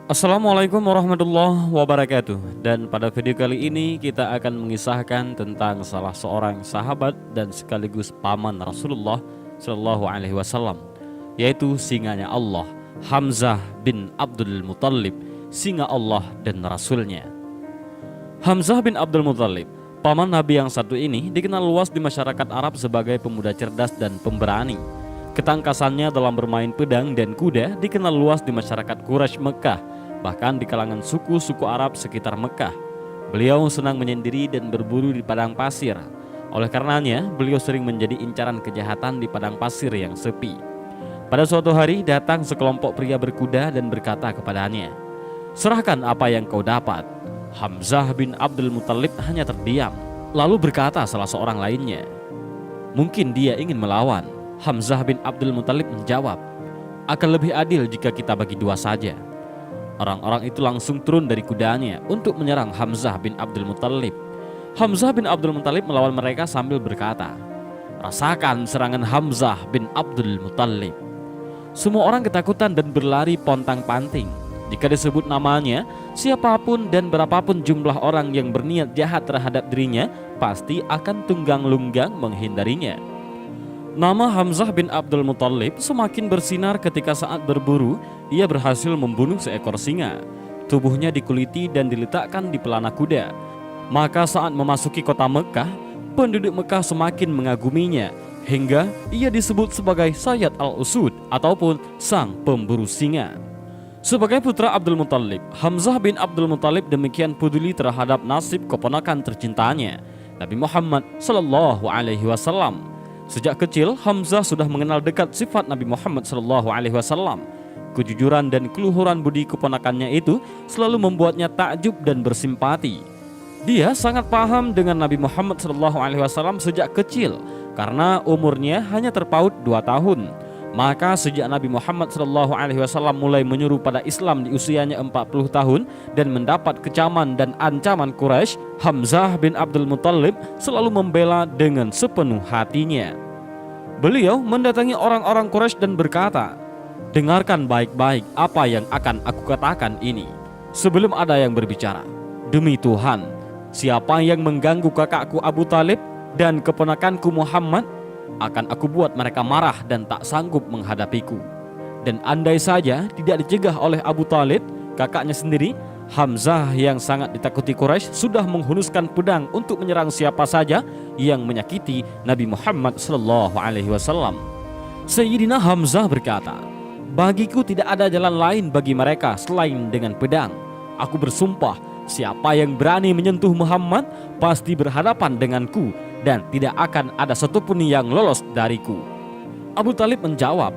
Assalamualaikum warahmatullahi wabarakatuh. Dan pada video kali ini kita akan mengisahkan tentang salah seorang sahabat dan sekaligus paman Rasulullah Shallallahu Alaihi Wasallam, yaitu singanya Allah, Hamzah bin Abdul Muttalib, singa Allah dan Rasulnya. Hamzah bin Abdul Muttalib, paman Nabi yang satu ini, dikenal luas di masyarakat Arab sebagai pemuda cerdas dan pemberani. Ketangkasannya dalam bermain pedang dan kuda dikenal luas di masyarakat Quraisy Mekah, bahkan di kalangan suku-suku Arab sekitar Mekah. Beliau senang menyendiri dan berburu di padang pasir. Oleh karenanya, beliau sering menjadi incaran kejahatan di padang pasir yang sepi. Pada suatu hari datang sekelompok pria berkuda dan berkata kepadanya, "Serahkan apa yang kau dapat." Hamzah bin Abdul Muttalib hanya terdiam. Lalu berkata salah seorang lainnya, "Mungkin dia ingin melawan." Hamzah bin Abdul Muttalib menjawab, "Akan lebih adil jika kita bagi dua saja." Orang-orang itu langsung turun dari kudanya untuk menyerang Hamzah bin Abdul Muttalib. Hamzah bin Abdul Muttalib melawan mereka sambil berkata, "Rasakan serangan Hamzah bin Abdul Muttalib." Semua orang ketakutan dan berlari pontang-panting. Jika disebut namanya, siapapun dan berapapun jumlah orang yang berniat jahat terhadap dirinya pasti akan tunggang-lunggang menghindarinya. Nama Hamzah bin Abdul Muttalib semakin bersinar ketika saat berburu ia berhasil membunuh seekor singa. Tubuhnya dikuliti dan diletakkan di pelana kuda. Maka saat memasuki kota Mekah, penduduk Mekah semakin mengaguminya hingga ia disebut sebagai Sayyid al-Usud ataupun sang pemburu singa. Sebagai putra Abdul Muttalib, Hamzah bin Abdul Muttalib demikian peduli terhadap nasib keponakan tercintanya, Nabi Muhammad Sallallahu Alaihi Wasallam. Sejak kecil, Hamzah sudah mengenal dekat sifat Nabi Muhammad SAW. Kejujuran dan keluhuran budi keponakannya itu selalu membuatnya takjub dan bersimpati. Dia sangat paham dengan Nabi Muhammad SAW sejak kecil karena umurnya hanya terpaut 2 tahun. Maka sejak Nabi Muhammad SAW mulai menyuruh pada Islam di usianya 40 tahun dan mendapat kecaman dan ancaman Quraisy, Hamzah bin Abdul Muttalib selalu membela dengan sepenuh hatinya. Beliau mendatangi orang-orang Quraisy dan berkata, "Dengarkan baik-baik apa yang akan aku katakan ini." Sebelum ada yang berbicara, "Demi Tuhan, siapa yang mengganggu kakakku Abu Talib dan keponakanku Muhammad, akan aku buat mereka marah dan tak sanggup menghadapiku." Dan andai saja tidak dicegah oleh Abu Talib, kakaknya sendiri, Hamzah yang sangat ditakuti Quraisy sudah menghunuskan pedang untuk menyerang siapa saja yang menyakiti Nabi Muhammad SAW. Sayyidina Hamzah berkata, "Bagiku tidak ada jalan lain bagi mereka selain dengan pedang. Aku bersumpah, siapa yang berani menyentuh Muhammad pasti berhadapan denganku dan tidak akan ada satupun yang lolos dariku." Abu Talib menjawab,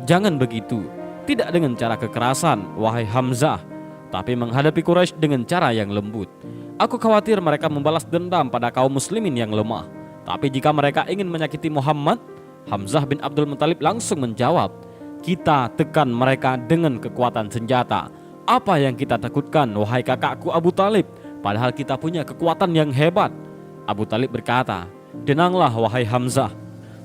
"Jangan begitu, tidak dengan cara kekerasan, wahai Hamzah, tapi menghadapi Quraisy dengan cara yang lembut. Aku khawatir mereka membalas dendam pada kaum muslimin yang lemah. Tapi jika mereka ingin menyakiti Muhammad," Hamzah bin Abdul Muttalib langsung menjawab, "Kita tekan mereka dengan kekuatan senjata. Apa yang kita takutkan, wahai kakakku Abu Talib? Padahal kita punya kekuatan yang hebat." Abu Talib berkata, "Tenanglah wahai Hamzah.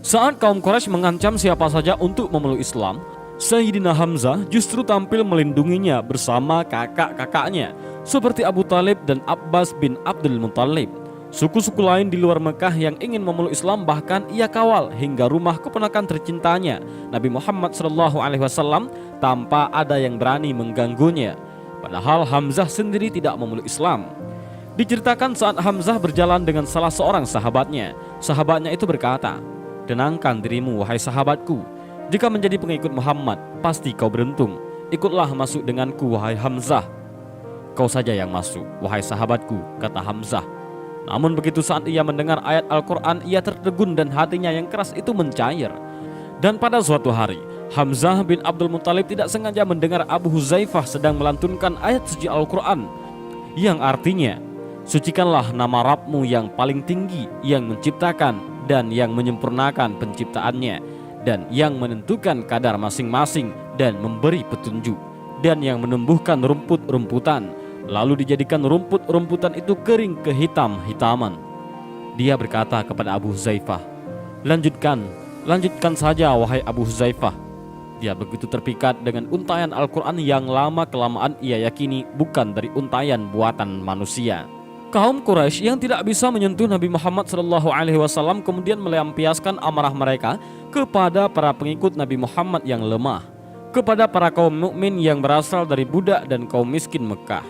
Saat kaum Quraisy mengancam siapa saja untuk memeluk Islam, Sayyidina Hamzah justru tampil melindunginya bersama kakak-kakaknya seperti Abu Talib dan Abbas bin Abdul Muttalib. Suku-suku lain di luar Mekah yang ingin memeluk Islam bahkan ia kawal hingga rumah keponakan tercintanya Nabi Muhammad SAW tanpa ada yang berani mengganggunya. Padahal Hamzah sendiri tidak memeluk Islam. Diceritakan saat Hamzah berjalan dengan salah seorang sahabatnya, sahabatnya itu berkata, "Tenangkan dirimu wahai sahabatku. Jika menjadi pengikut Muhammad, pasti kau beruntung. Ikutlah masuk denganku wahai Hamzah." "Kau saja yang masuk wahai sahabatku," kata Hamzah. Namun begitu saat ia mendengar ayat Al-Quran, ia tertegun dan hatinya yang keras itu mencair. Dan pada suatu hari, Hamzah bin Abdul Muttalib tidak sengaja mendengar Abu Huzaifah sedang melantunkan ayat suci Al-Quran yang artinya, "Sucikanlah nama Rabbmu yang paling tinggi, yang menciptakan dan yang menyempurnakan penciptaannya, dan yang menentukan kadar masing-masing dan memberi petunjuk, dan yang menumbuhkan rumput-rumputan, lalu dijadikan rumput-rumputan itu kering kehitam-hitaman." Dia berkata kepada Abu Huzaifah, Lanjutkan saja wahai Abu Huzaifah." Dia begitu terpikat dengan untaian Al-Quran yang lama-kelamaan ia yakini bukan dari untaian buatan manusia. Kaum Quraisy yang tidak bisa menyentuh Nabi Muhammad SAW kemudian melampiaskan amarah mereka kepada para pengikut Nabi Muhammad yang lemah, kepada para kaum mukmin yang berasal dari budak dan kaum miskin Mekah.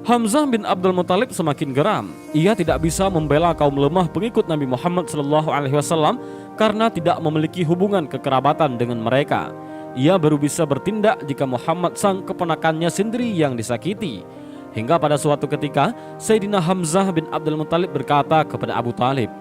Hamzah bin Abdul Muthalib semakin geram. Ia tidak bisa membela kaum lemah pengikut Nabi Muhammad SAW karena tidak memiliki hubungan kekerabatan dengan mereka. Ia baru bisa bertindak jika Muhammad sang keponakannya sendiri yang disakiti. Hingga pada suatu ketika Sayyidina Hamzah bin Abdul Muthalib berkata kepada Abu Talib,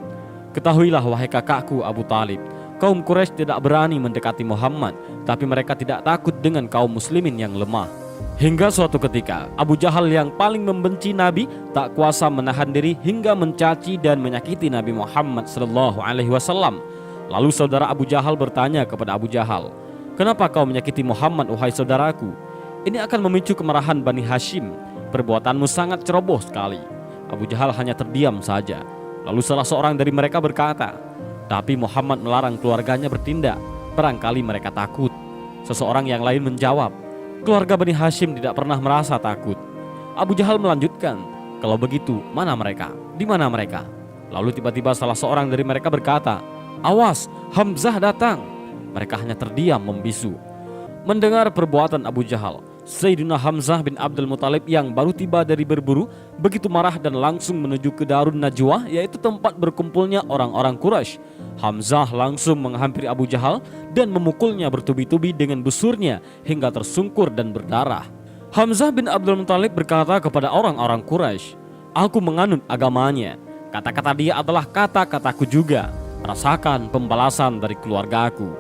"Ketahuilah wahai kakakku Abu Talib, kaum Quraisy tidak berani mendekati Muhammad, tapi mereka tidak takut dengan kaum muslimin yang lemah." Hingga suatu ketika Abu Jahal yang paling membenci Nabi tak kuasa menahan diri hingga mencaci dan menyakiti Nabi Muhammad SAW. Lalu saudara Abu Jahal bertanya kepada Abu Jahal, "Kenapa kau menyakiti Muhammad wahai saudaraku? Ini akan memicu kemarahan Bani Hashim. Perbuatanmu sangat ceroboh sekali." Abu Jahal hanya terdiam saja. Lalu salah seorang dari mereka berkata, "Tapi Muhammad melarang keluarganya bertindak, barangkali mereka takut." Seseorang yang lain menjawab, "Keluarga Bani Hashim tidak pernah merasa takut." Abu Jahal melanjutkan, "Kalau begitu, mana mereka? Di mana mereka?" Lalu tiba-tiba salah seorang dari mereka berkata, "Awas, Hamzah datang." Mereka hanya terdiam membisu. Mendengar perbuatan Abu Jahal, Sayyidina Hamzah bin Abdul Muthalib yang baru tiba dari berburu begitu marah dan langsung menuju ke Darun Najwah, yaitu tempat berkumpulnya orang-orang Quraisy. Hamzah langsung menghampiri Abu Jahal dan memukulnya bertubi-tubi dengan busurnya hingga tersungkur dan berdarah. Hamzah bin Abdul Muthalib berkata kepada orang-orang Quraisy, "Aku menganut agamanya. Kata-kata dia adalah kata-kataku juga. Rasakan pembalasan dari keluargaku."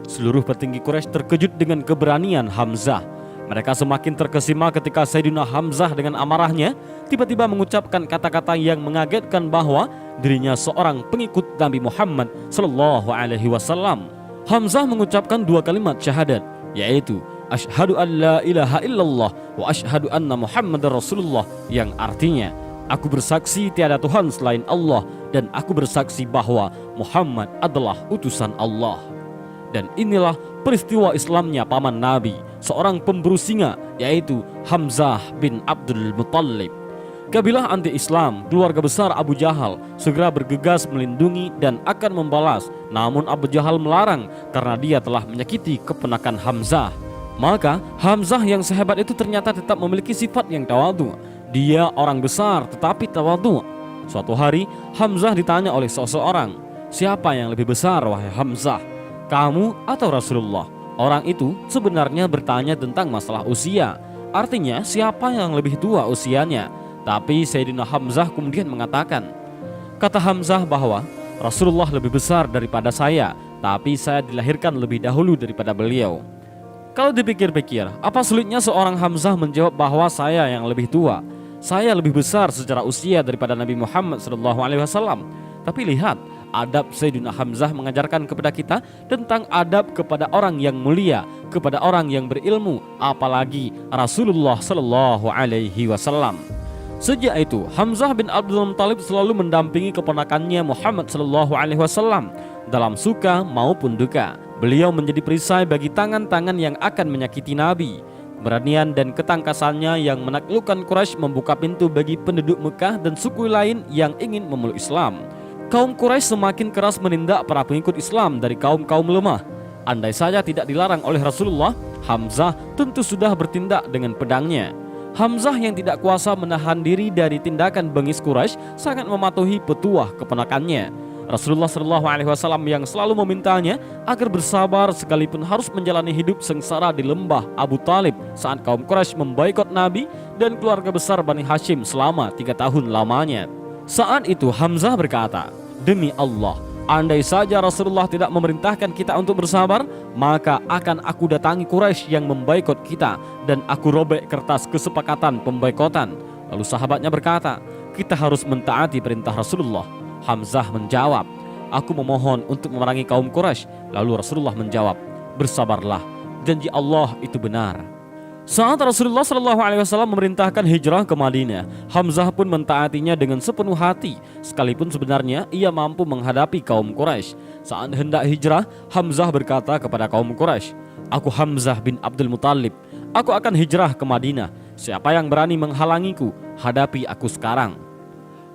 Seluruh petinggi Quraisy terkejut dengan keberanian Hamzah. Mereka semakin terkesima ketika Sayyidina Hamzah dengan amarahnya tiba-tiba mengucapkan kata-kata yang mengagetkan bahwa dirinya seorang pengikut Nabi Muhammad SAW. Hamzah mengucapkan dua kalimat syahadat, yaitu "Asyhadu an la ilaha illallah wa asyhadu anna Muhammadar Rasulullah", yang artinya "Aku bersaksi tiada Tuhan selain Allah dan aku bersaksi bahwa Muhammad adalah utusan Allah." Dan inilah peristiwa Islamnya paman Nabi, seorang pemburu singa, yaitu Hamzah bin Abdul Muthalib. Kabilah anti-Islam, keluarga besar Abu Jahal, segera bergegas melindungi dan akan membalas. Namun Abu Jahal melarang karena dia telah menyakiti keponakan Hamzah. Maka Hamzah yang sehebat itu ternyata tetap memiliki sifat yang tawadhu. Dia orang besar tetapi tawadhu. Suatu hari Hamzah ditanya oleh seseorang, "Siapa yang lebih besar wahai Hamzah, kamu atau Rasulullah?" Orang itu sebenarnya bertanya tentang masalah usia, artinya siapa yang lebih tua usianya. Tapi Sayyidina Hamzah kemudian mengatakan, kata Hamzah bahwa Rasulullah lebih besar daripada saya, tapi saya dilahirkan lebih dahulu daripada beliau. Kalau dipikir-pikir, apa sulitnya seorang Hamzah menjawab bahwa saya yang lebih tua, saya lebih besar secara usia daripada Nabi Muhammad SAW. Tapi lihat, adab Sayyidina Hamzah mengajarkan kepada kita tentang adab kepada orang yang mulia, kepada orang yang berilmu, apalagi Rasulullah SAW. Sejak itu Hamzah bin Abdul Muthalib selalu mendampingi keponakannya Muhammad SAW dalam suka maupun duka. Beliau menjadi perisai bagi tangan-tangan yang akan menyakiti Nabi. Keberanian dan ketangkasannya yang menaklukkan Quraisy membuka pintu bagi penduduk Mekah dan suku lain yang ingin memeluk Islam. Kaum Quraisy semakin keras menindak para pengikut Islam dari kaum-kaum lemah. Andai saja tidak dilarang oleh Rasulullah, Hamzah tentu sudah bertindak dengan pedangnya. Hamzah yang tidak kuasa menahan diri dari tindakan bengis Quraisy sangat mematuhi petuah keponakannya. Rasulullah SAW yang selalu memintanya agar bersabar sekalipun harus menjalani hidup sengsara di lembah Abu Talib saat kaum Quraisy memboikot Nabi dan keluarga besar Bani Hashim selama 3 tahun lamanya. Saat itu Hamzah berkata, "Demi Allah, andai saja Rasulullah tidak memerintahkan kita untuk bersabar, maka akan aku datangi Quraisy yang memboikot kita dan aku robek kertas kesepakatan pemboikotan." Lalu sahabatnya berkata, "Kita harus mentaati perintah Rasulullah." Hamzah menjawab, "Aku memohon untuk memerangi kaum Quraisy." Lalu Rasulullah menjawab, "Bersabarlah, janji Allah itu benar." Saat Rasulullah SAW memerintahkan hijrah ke Madinah, Hamzah pun mentaatinya dengan sepenuh hati, sekalipun sebenarnya ia mampu menghadapi kaum Quraisy. Saat hendak hijrah, Hamzah berkata kepada kaum Quraisy, "Aku Hamzah bin Abdul Muthalib, aku akan hijrah ke Madinah. Siapa yang berani menghalangiku, hadapi aku sekarang."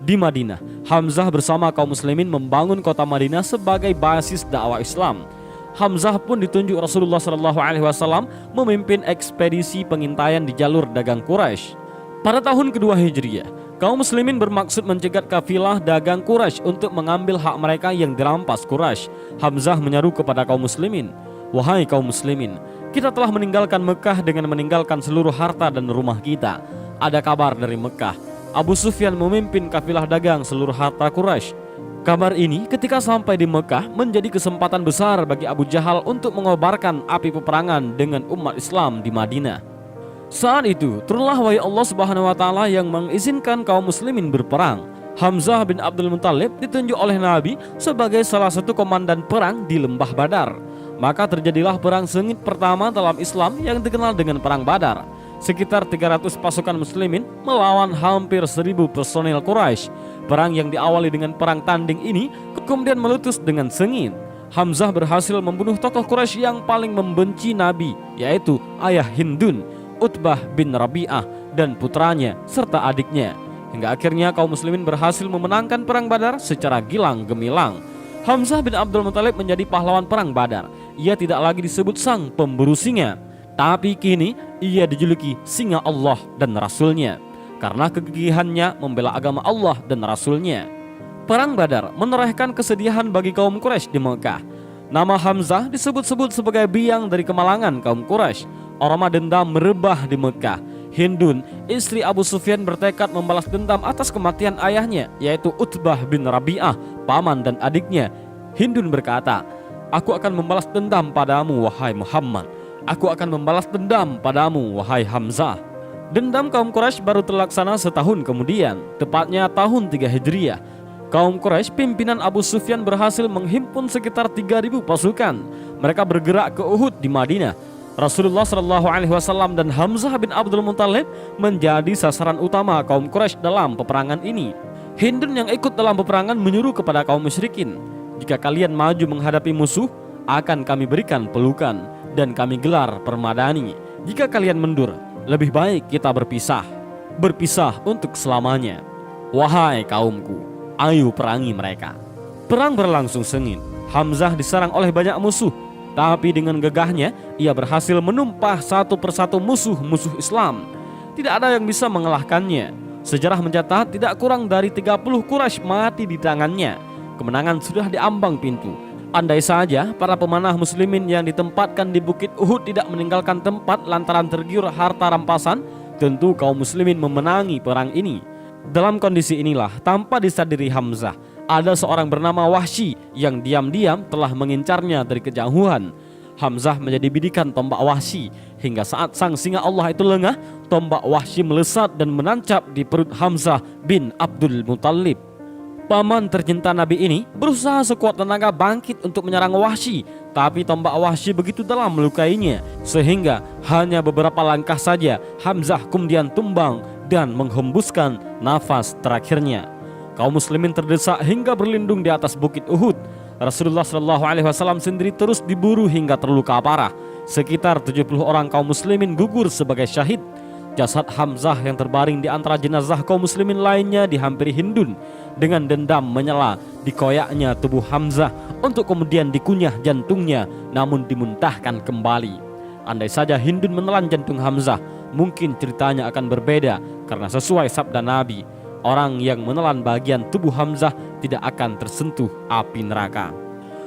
Di Madinah, Hamzah bersama kaum muslimin membangun kota Madinah sebagai basis dakwah Islam. Hamzah pun ditunjuk Rasulullah SAW memimpin ekspedisi pengintaian di jalur dagang Quraisy. Pada tahun kedua Hijriah, kaum muslimin bermaksud mencegat kafilah dagang Quraisy untuk mengambil hak mereka yang dirampas Quraisy. Hamzah menyeru kepada kaum muslimin, "Wahai kaum muslimin, kita telah meninggalkan Mekah dengan meninggalkan seluruh harta dan rumah kita. Ada kabar dari Mekah, Abu Sufyan memimpin kafilah dagang seluruh harta Quraisy." Kabar ini ketika sampai di Mekah menjadi kesempatan besar bagi Abu Jahal untuk mengobarkan api peperangan dengan umat Islam di Madinah. Saat itu turunlah wahyu Allah Subhanahu wa taala yang mengizinkan kaum muslimin berperang. Hamzah bin Abdul Muthalib ditunjuk oleh Nabi sebagai salah satu komandan perang di Lembah Badar. Maka terjadilah perang sengit pertama dalam Islam yang dikenal dengan Perang Badar. Sekitar 300 pasukan muslimin melawan hampir 1000 personil Quraisy. Perang yang diawali dengan perang tanding ini kemudian meletus dengan sengit. Hamzah berhasil membunuh tokoh Quraisy yang paling membenci Nabi, yaitu ayah Hindun, Utbah bin Rabi'ah, dan putranya serta adiknya. Hingga akhirnya kaum muslimin berhasil memenangkan Perang Badar secara gilang gemilang. Hamzah bin Abdul Muthalib menjadi pahlawan Perang Badar. Ia tidak lagi disebut sang pemburu singa, tapi kini ia dijuluki singa Allah dan Rasulnya karena kegigihannya membela agama Allah dan Rasulnya. Perang Badar menorehkan kesedihan bagi kaum Quraisy di Mekah. Nama Hamzah disebut-sebut sebagai biang dari kemalangan kaum Quraisy. Aroma dendam merebah di Mekah. Hindun, istri Abu Sufyan, bertekad membalas dendam atas kematian ayahnya, yaitu Utbah bin Rabi'ah, paman dan adiknya. Hindun berkata, "Aku akan membalas dendam padamu, wahai Muhammad. Aku akan membalas dendam padamu, wahai Hamzah." Dendam kaum Quraisy baru terlaksana setahun kemudian, tepatnya tahun 3 Hijriah. Kaum Quraisy pimpinan Abu Sufyan berhasil menghimpun sekitar 3000 pasukan. Mereka bergerak ke Uhud di Madinah. Rasulullah SAW dan Hamzah bin Abdul Muthalib menjadi sasaran utama kaum Quraisy dalam peperangan ini. Hindun yang ikut dalam peperangan menyuruh kepada kaum musyrikin, "Jika kalian maju menghadapi musuh, akan kami berikan pelukan dan kami gelar permadani. Jika kalian mundur, lebih baik kita berpisah untuk selamanya. Wahai kaumku, ayo perangi mereka." Perang berlangsung sengit. Hamzah diserang oleh banyak musuh, tapi dengan gegahnya ia berhasil menumpah satu persatu musuh-musuh Islam. Tidak ada yang bisa mengalahkannya. Sejarah mencatat tidak kurang dari 30 Quraisy mati di tangannya. Kemenangan sudah diambang pintu. Andai saja para pemanah muslimin yang ditempatkan di Bukit Uhud tidak meninggalkan tempat lantaran tergiur harta rampasan, tentu kaum muslimin memenangi perang ini. Dalam kondisi inilah, tanpa disadari Hamzah, ada seorang bernama Wahsy yang diam-diam telah mengincarnya dari kejauhan. Hamzah menjadi bidikan tombak Wahsy, hingga saat sang singa Allah itu lengah, tombak Wahsy melesat dan menancap di perut Hamzah bin Abdul Muthalib. Paman tercinta Nabi ini berusaha sekuat tenaga bangkit untuk menyerang Wahsy, tapi tombak Wahsy begitu dalam melukainya, sehingga hanya beberapa langkah saja Hamzah kemudian tumbang dan menghembuskan nafas terakhirnya. Kaum muslimin terdesak hingga berlindung di atas bukit Uhud. Rasulullah SAW sendiri terus diburu hingga terluka parah. Sekitar 70 orang kaum muslimin gugur sebagai syahid. Jasad Hamzah yang terbaring di antara jenazah kaum muslimin lainnya dihampiri Hindun. Dengan dendam menyela, dikoyaknya tubuh Hamzah untuk kemudian dikunyah jantungnya, namun dimuntahkan kembali. Andai saja Hindun menelan jantung Hamzah, mungkin ceritanya akan berbeda, karena sesuai sabda Nabi, orang yang menelan bagian tubuh Hamzah tidak akan tersentuh api neraka.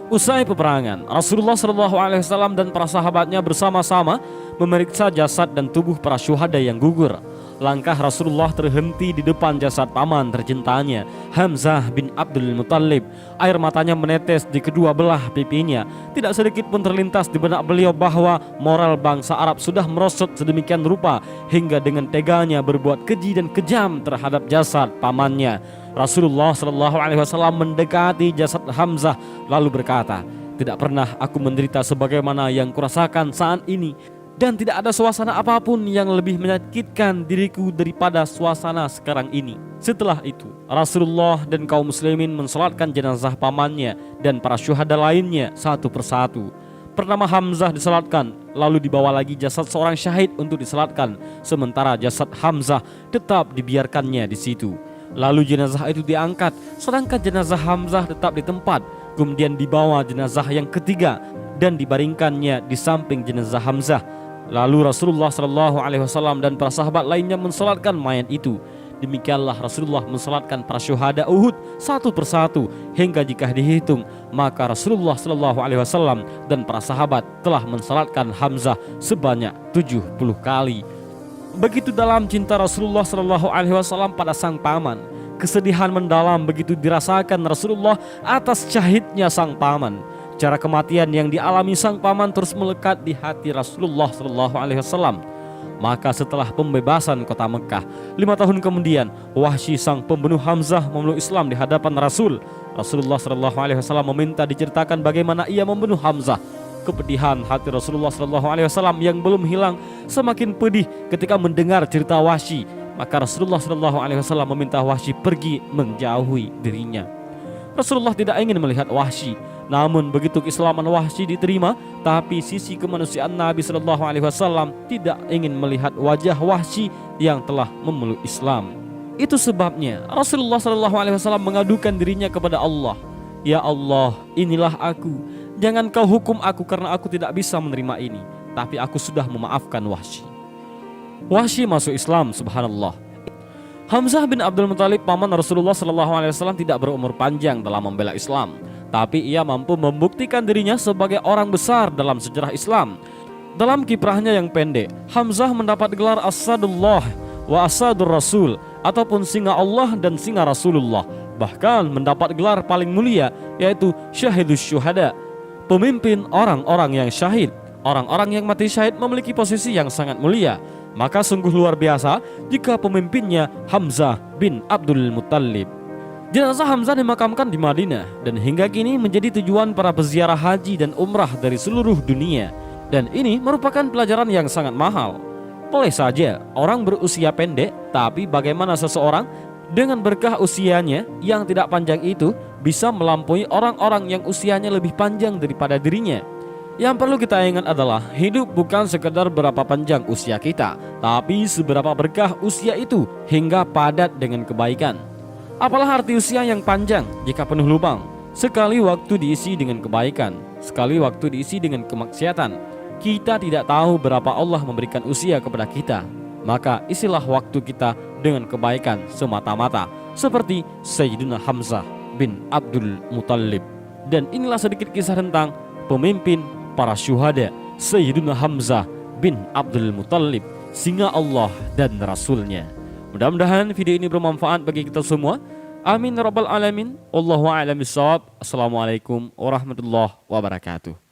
Usai peperangan, Rasulullah SAW dan para sahabatnya bersama-sama memeriksa jasad dan tubuh para syuhada yang gugur. Langkah Rasulullah terhenti di depan jasad paman tercintanya, Hamzah bin Abdul Muthalib. Air matanya menetes di kedua belah pipinya. Tidak sedikit pun terlintas di benak beliau bahwa moral bangsa Arab sudah merosot sedemikian rupa hingga dengan teganya berbuat keji dan kejam terhadap jasad pamannya. Rasulullah SAW mendekati jasad Hamzah lalu berkata, "Tidak pernah aku menderita sebagaimana yang kurasakan saat ini. Dan tidak ada suasana apapun yang lebih menyakitkan diriku daripada suasana sekarang ini. Setelah itu, Rasulullah dan kaum muslimin mensalatkan jenazah pamannya dan para syuhada lainnya satu persatu. Pertama Hamzah disalatkan, lalu dibawa lagi jasad seorang syahid untuk disalatkan, sementara jasad Hamzah tetap dibiarkannya di situ. Lalu jenazah itu diangkat, sedangkan jenazah Hamzah tetap di tempat. Kemudian dibawa jenazah yang ketiga dan dibaringkannya di samping jenazah Hamzah. Lalu Rasulullah SAW dan para sahabat lainnya mensalatkan mayat itu. Demikianlah Rasulullah mensalatkan para syuhada Uhud satu persatu, hingga jika dihitung maka Rasulullah SAW dan para sahabat telah mensalatkan Hamzah sebanyak 70 kali. Begitu dalam cinta Rasulullah SAW pada sang paman. Kesedihan mendalam begitu dirasakan Rasulullah atas syahidnya sang paman. Cara kematian yang dialami sang paman terus melekat di hati Rasulullah SAW. Maka setelah pembebasan kota Mekah, 5 tahun kemudian Wahsy sang pembunuh Hamzah memeluk Islam di hadapan Rasul. Rasulullah SAW meminta diceritakan bagaimana ia membunuh Hamzah. Kepedihan hati Rasulullah SAW yang belum hilang semakin pedih ketika mendengar cerita Wahsy. Maka Rasulullah SAW meminta Wahsy pergi menjauhi dirinya. Rasulullah tidak ingin melihat Wahsy. Namun begitu keislaman Wahsy diterima, tapi sisi kemanusiaan Nabi SAW tidak ingin melihat wajah Wahsy yang telah memeluk Islam. Itu sebabnya Rasulullah SAW mengadukan dirinya kepada Allah. Ya Allah, inilah aku. Jangan kau hukum aku karena aku tidak bisa menerima ini. Tapi aku sudah memaafkan Wahsy. Wahsy masuk Islam, subhanallah. Hamzah bin Abdul Muthalib paman Rasulullah SAW tidak berumur panjang dalam membela Islam. Tapi ia mampu membuktikan dirinya sebagai orang besar dalam sejarah Islam. Dalam kiprahnya yang pendek, Hamzah mendapat gelar Asadullah wa Asadur Rasul, ataupun singa Allah dan singa Rasulullah. Bahkan mendapat gelar paling mulia, yaitu Syahidus Syuhada, pemimpin orang-orang yang syahid. Orang-orang yang mati syahid memiliki posisi yang sangat mulia. Maka sungguh luar biasa jika pemimpinnya Hamzah bin Abdul Muthalib. Jenazah Hamzah dimakamkan di Madinah dan hingga kini menjadi tujuan para peziarah haji dan umrah dari seluruh dunia. Dan ini merupakan pelajaran yang sangat mahal. Boleh saja orang berusia pendek, tapi bagaimana seseorang dengan berkah usianya yang tidak panjang itu bisa melampaui orang-orang yang usianya lebih panjang daripada dirinya. Yang perlu kita ingat adalah hidup bukan sekedar berapa panjang usia kita, tapi seberapa berkah usia itu hingga padat dengan kebaikan. Apalah arti usia yang panjang jika penuh lubang? Sekali waktu diisi dengan kebaikan, sekali waktu diisi dengan kemaksiatan. Kita tidak tahu berapa Allah memberikan usia kepada kita. Maka isilah waktu kita dengan kebaikan semata-mata, seperti Sayyidina Hamzah bin Abdul Muthalib. Dan inilah sedikit kisah tentang pemimpin para syuhada, Sayyidina Hamzah bin Abdul Muthalib, singa Allah dan Rasulnya. Mudah-mudahan video ini bermanfaat bagi kita semua. Amin ya rabbal alamin. Wallahu a'lam bishawab. Assalamualaikum warahmatullahi wabarakatuh.